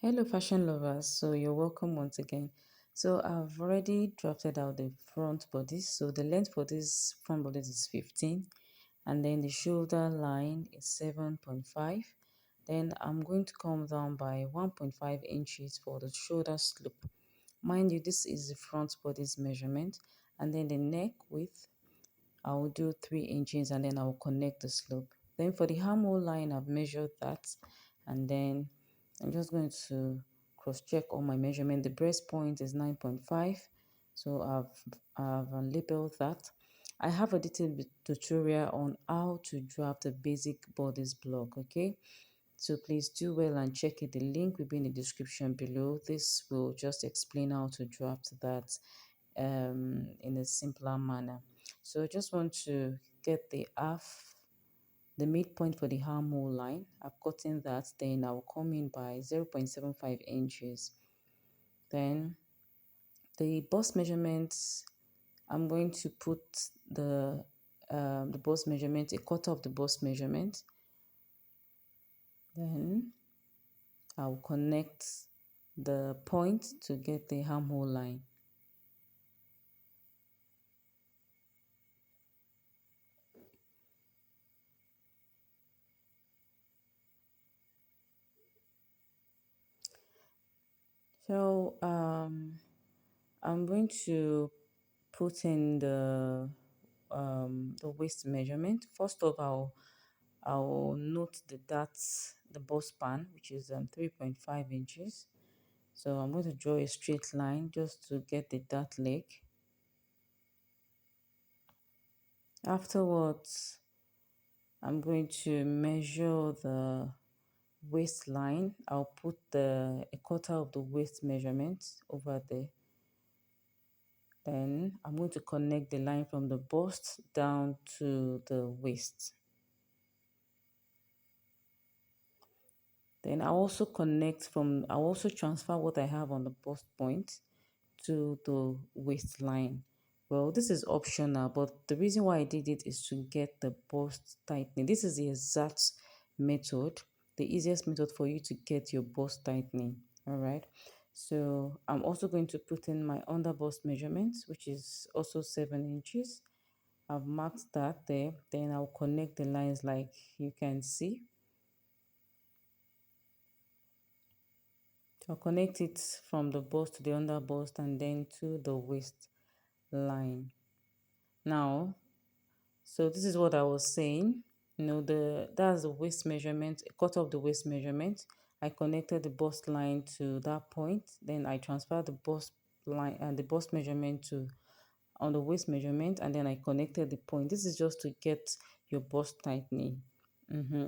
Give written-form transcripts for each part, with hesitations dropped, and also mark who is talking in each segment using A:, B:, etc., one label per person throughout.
A: Hello, fashion lovers. So you're welcome once again. So I've already drafted out the front bodice. So the length for this front bodice is 15, and then the shoulder line is 7.5. Then I'm going to come down by 1.5 inches for the shoulder slope. Mind you, this is the front bodice measurement, and then the neck width I will do 3 inches, and then I will connect the slope. Then for the armhole line, I've measured that, and then I'm just going to cross check all my measurement. The breast point is 9.5, so I've labeled that. I have a detailed tutorial on how to draft a basic bodice block, okay? So please do well and check it. The link will be in the description below. This will just explain how to draft that in a simpler manner. So I just want to get the midpoint for the armhole line. I've gotten that. Then I'll come in by 0.75 inches. Then the bust measurements, I'm going to put the bust measurement, a quarter of the bust measurement. Then I'll connect the point to get the armhole line. So I'm going to put in the waist measurement. First of all, I'll note the bust span, which is 3.5 inches. So I'm going to draw a straight line just to get the dart leg. Afterwards, I'm going to measure the waistline. I'll put a quarter of the waist measurement over there. Then I'm going to connect the line from the bust down to the waist. Then I'll also transfer what I have on the bust point to the waistline. Well, this is optional, but the reason why I did it is to get the bust tightening. This is the exact method, the easiest method for you to get your bust tightening. All right. So I'm also going to put in my under bust measurements, which is also 7 inches. I've marked that there. Then I'll connect the lines like you can see. I'll connect it from the bust to the under bust and then to the waist line. Now, so this is what I was saying. That's the waist measurement, a quarter of the waist measurement. I connected the bust line to that point. Then I transferred the bust line and the bust measurement to on the waist measurement, and then I connected the point. This is just to get your bust tightening.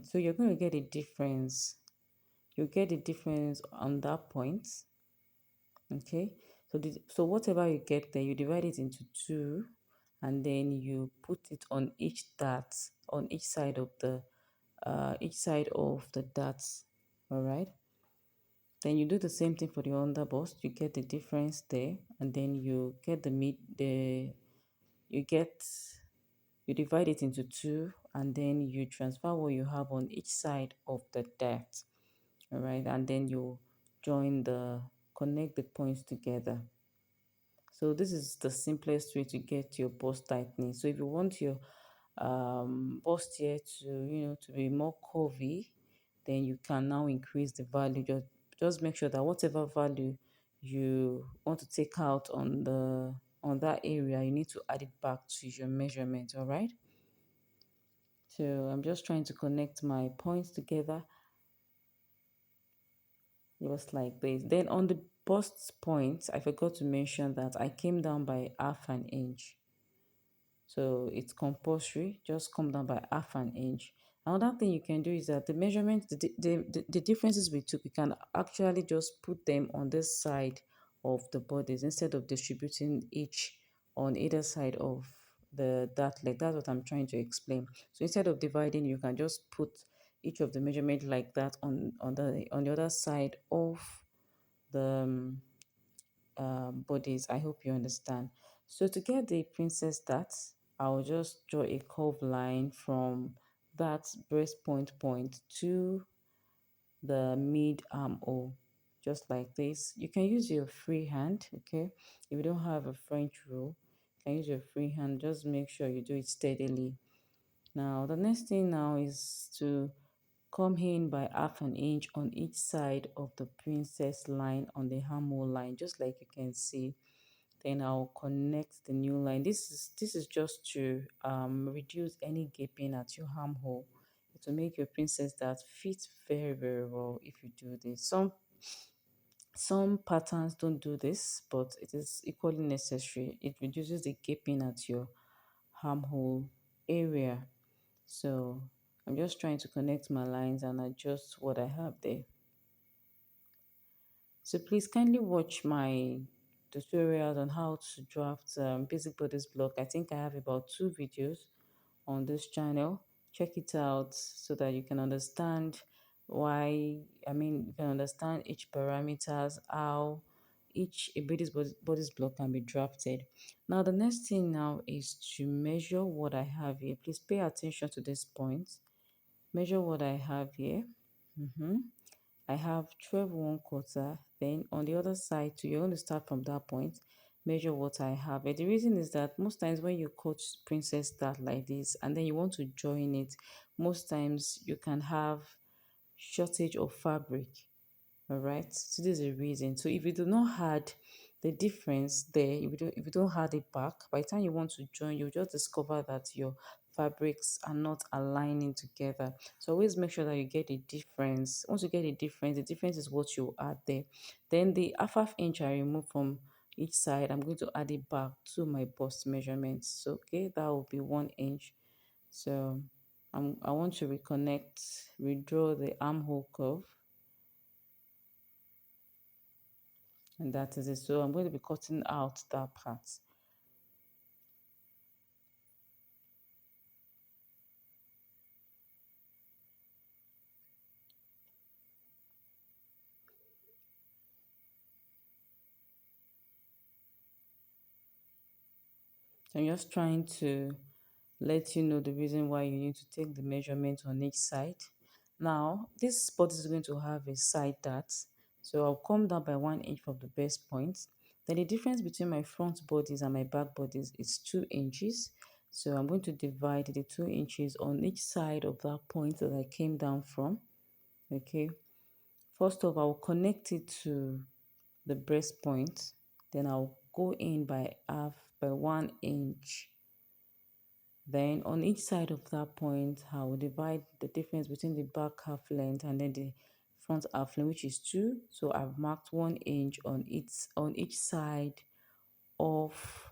A: So you're going to get a difference. You get the difference on that point. Okay, so whatever you get there, you divide it into two, and then you put it on each dart, on each side of the darts. All right, then you do the same thing for the under bust. You get the difference there, and then you get you get you divide it into two, and then you transfer what you have on each side of the dart. All right, and then you connect the points together. So this is the simplest way to get your bust tightening. So if you want your bustier to be more curvy, then you can now increase the value. Just make sure that whatever value you want to take out on that area, you need to add it back to your measurement. All right. So I'm just trying to connect my points together just like this. Then on the bust point, I forgot to mention that I came down by half an inch. So it's compulsory, just come down by half an inch. Another thing you can do is that the measurements, the differences we took, you can actually just put them on this side of the bodies instead of distributing each on either side of the that leg. That's what I'm trying to explain. So instead of dividing, you can just put each of the measurement like that on the other side of the bodies. I hope you understand. So to get the princess dart, I'll just draw a curved line from that breast point to the mid armhole. just like this. You can use your free hand, okay? If you don't have a French rule, you can use your free hand. Just make sure you do it steadily. Now, the next thing now is to come in by half an inch on each side of the princess line on the armhole line, just like you can see. Then I'll connect the new line. This is just to reduce any gaping at your armhole, to make your princess that fits very very well. If you do this, some patterns don't do this, but it is equally necessary. It reduces the gaping at your armhole area. So I'm just trying to connect my lines and adjust what I have there. So please kindly watch my tutorials on how to draft basic bodice block. I think I have about 2 videos on this channel. Check it out so that you can understand why, you can understand each parameters, how each a bodice block can be drafted. Now the next thing now is to measure what I have here. Please pay attention to this point. Measure what I have here. I have 12 1/4. Then on the other side too, you're going to start from that point, measure what I have. And the reason is that most times when you cut princess start like this and then you want to join it, most times you can have shortage of fabric. All right, so this is a reason. So if you do not add the difference there, if you don't add it back, by the time you want to join, you just discover that your fabrics are not aligning together. So always make sure that you get a difference. Once you get a difference, the difference is what you add there. Then the half inch I remove from each side, I'm going to add it back to my bust measurements. So okay, that will be 1 inch. So I want to redraw the armhole curve, and that is it. So I'm going to be cutting out that part. So I'm just trying to let you know the reason why you need to take the measurement on each side. Now this spot is going to have a side dart, so I'll come down by 1 inch from the best point. Then the difference between my front bodies and my back bodies is 2 inches, so I'm going to divide the 2 inches on each side of that point that I came down from. Okay, first off, I'll connect it to the breast point, then I'll go in by 1 inch. Then on each side of that point, I will divide the difference between the back half length and then the front half length, which is 2. So I've marked 1 inch on each side of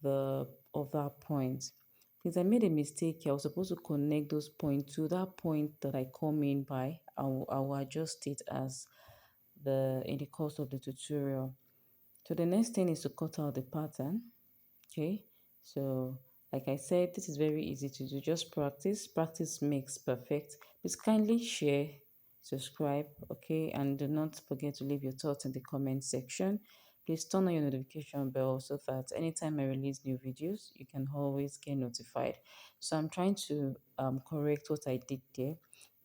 A: that point. Because I made a mistake here, I was supposed to connect those points to that point that I come in by. I will adjust it as in the course of the tutorial. So the next thing is to cut out the pattern. Okay, so like I said, this is very easy to do. Just practice makes perfect. Please kindly share, subscribe, okay, and do not forget to leave your thoughts in the comment section. Please turn on your notification bell so that anytime I release new videos you can always get notified. So I'm trying to correct what I did there.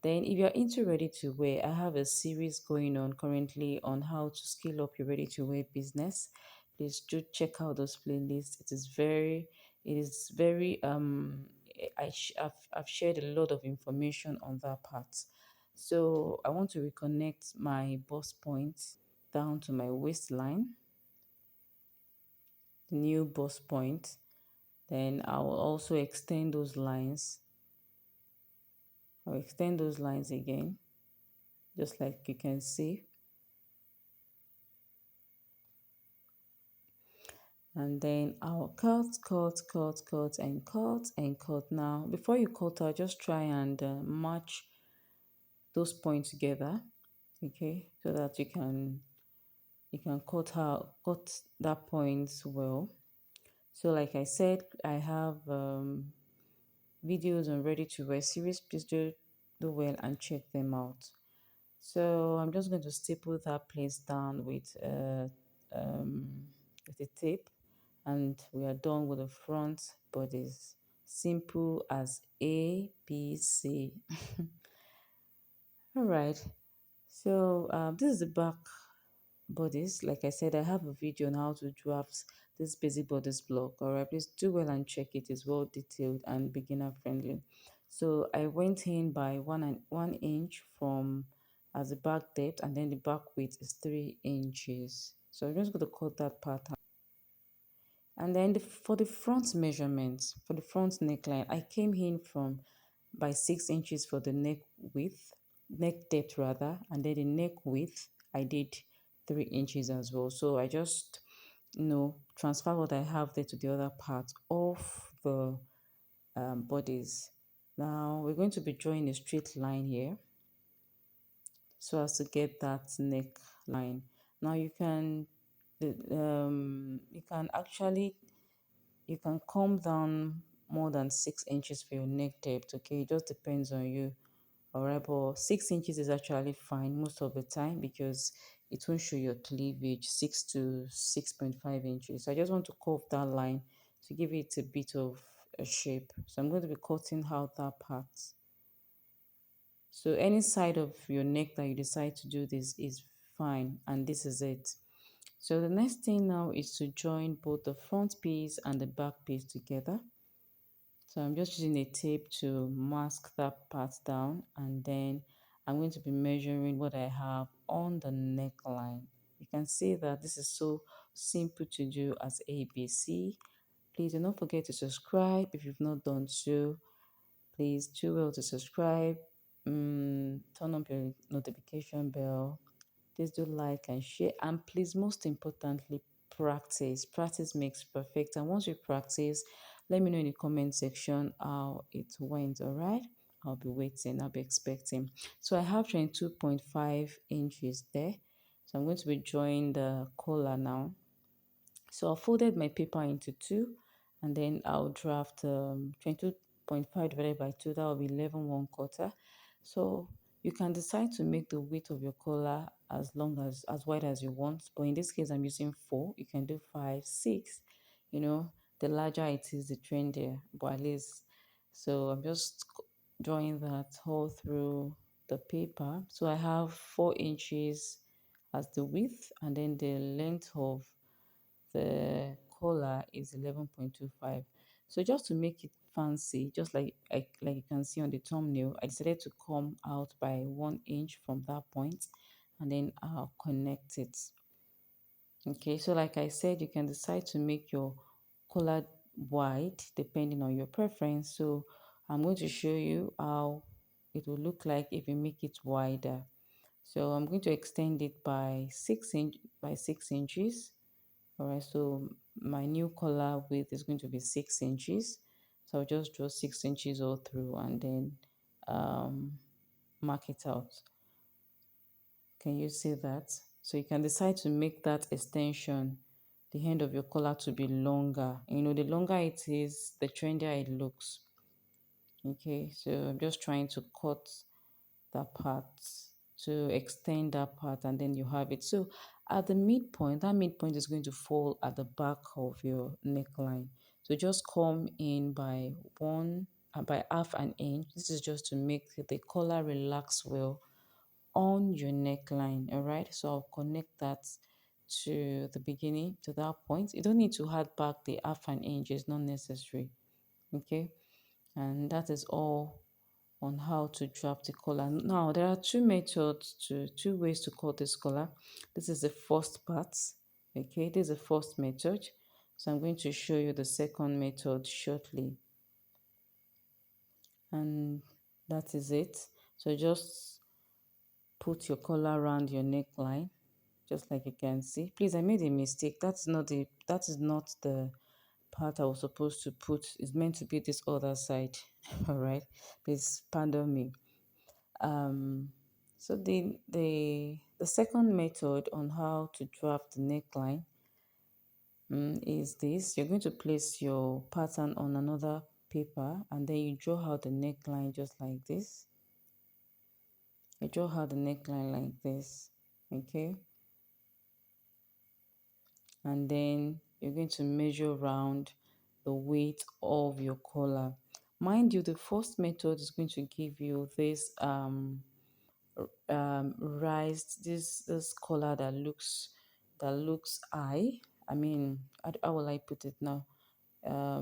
A: Then if you're into ready to wear, I have a series going on currently on how to scale up your ready to wear business. Please do check out those playlists. It is very I've shared a lot of information on that part. So I want to reconnect my bust point down to my waistline, the new bust point. Then I will also extend those lines. I'll extend those lines again, just like you can see. And then I'll cut and cut and cut. Now before you cut, I'll just try and match those points together, okay, so that you can cut that point well. So like I said, I have videos on ready to wear series. Please do well and check them out. So I'm just going to staple that place down with a tape, and we are done with the front bodies. Simple as ABC. All right. So this is the back bodice, like I said, I have a video on how to draft this basic bodice block. All right, please do well and check it. It's well detailed and beginner friendly. So I went in by 1 inch from as the back depth, and then the back width is 3 inches. So I'm just going to cut that part out. And then for the front measurements, for the front neckline, I came in from by 6 inches for the neck depth rather, and then the neck width, I did 3 inches as well. So I just, transfer what I have there to the other part of the bodies. Now we're going to be drawing a straight line here so as to get that neck line. Now you can actually you can come down more than 6 inches for your neck depth. Okay, it just depends on you. All right, but 6 inches is actually fine most of the time because it won't show your cleavage. 6 to 6.5 inches. So I just want to curve that line to give it a bit of a shape. So I'm going to be cutting out that part. So any side of your neck that you decide to do this is fine, and this is it. So the next thing now is to join both the front piece and the back piece together. So I'm just using a tape to mask that part down, and then I'm going to be measuring what I have on the neckline. You can see that this is so simple to do as ABC. Please do not forget to subscribe if you've not done so. Please do well to subscribe, turn on your notification bell. Please do like and share, and please, most importantly, practice makes perfect. And once you practice, let me know in the comment section how it went. All right, I'll be waiting, I'll be expecting. So I have 22.5 inches there, so I'm going to be drawing the collar now. So I folded my paper into two, and then I'll draft 22.5 divided by 2, that will be 11 1/4. So you can decide to make the width of your collar as long as wide as you want, but in this case I'm using 4. You can do 5, 6. The larger it is, the trendier, but at least. So I'm just drawing that all through the paper. So I have 4 inches as the width, and then the length of the collar is 11.25. So just to make it fancy, just like you can see on the thumbnail, I decided to come out by 1 inch from that point, and then I'll connect it. Okay, so like I said, you can decide to make your collar wide depending on your preference. So I'm going to show you how it will look like if you make it wider. So I'm going to extend it by 6 inches. All right, so my new collar width is going to be 6 inches. So I'll just draw 6 inches all through, and then mark it out. Can you see that? So you can decide to make that extension, the end of your collar, to be longer. The longer it is, the trendier it looks. Okay, so I'm just trying to cut that part to extend that part, and then you have it. So at the midpoint, that midpoint is going to fall at the back of your neckline. So just come in by by half an inch. This is just to make the collar relax well on your neckline. All right, so I'll connect that to the beginning, to that point. You don't need to add back the half an inch, it's not necessary. Okay, and that is all on how to draft the collar. Now there are two ways to cut this collar. This is the first part. Okay, this is the first method. So I'm going to show you the second method shortly. And that is it. So just put your collar around your neckline, just like you can see. Please, I made a mistake. That is not the part I was supposed to put. It's meant to be this other side. All right, please pardon me. So the second method on how to draft the neckline is this. You're going to place your pattern on another paper, and then you draw out the neckline just like this. You draw out the neckline like this, okay? And then you're going to measure around the weight of your collar. Mind you, the first method is going to give you this raised this collar that looks that looks eye. I mean, how will I put it now?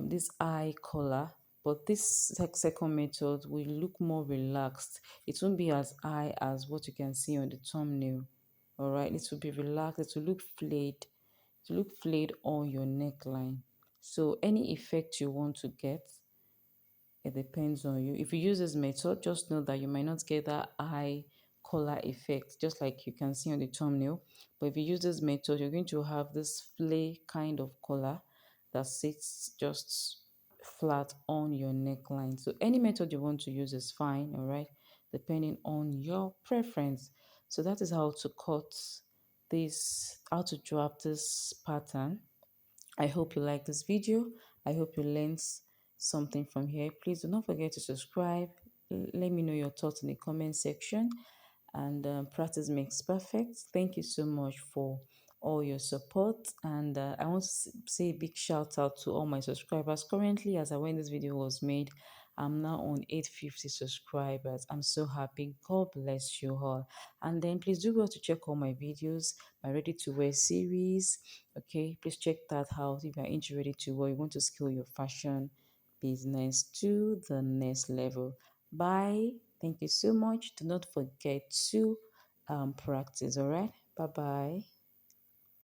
A: This eye collar, but this second method will look more relaxed. It won't be as high as what you can see on the thumbnail. All right, it will be relaxed. It will look flayed. It will look flayed on your neckline. So any effect you want to get, it depends on you. If you use this method, just know that you might not get that eye collar effect, just like you can see on the thumbnail. But if you use this method, you're going to have this flay kind of collar that sits just flat on your neckline. So any method you want to use is fine, all right, depending on your preference. So that is how to cut this, how to drop this pattern. I hope you like this video. I hope you learned something from here. Please do not forget to subscribe. Let me know your thoughts in the comment section. And practice makes perfect. Thank you so much for all your support. And I want to say a big shout out to all my subscribers. Currently, as I when this video was made, I'm now on 850 subscribers. I'm so happy. God bless you all. And then please do go to check all my videos, my ready to wear series. Okay, please check that out if you're into ready to wear. You want to scale your fashion business to the next level. Bye. Thank you so much. Do not forget to practice. All right. Bye bye.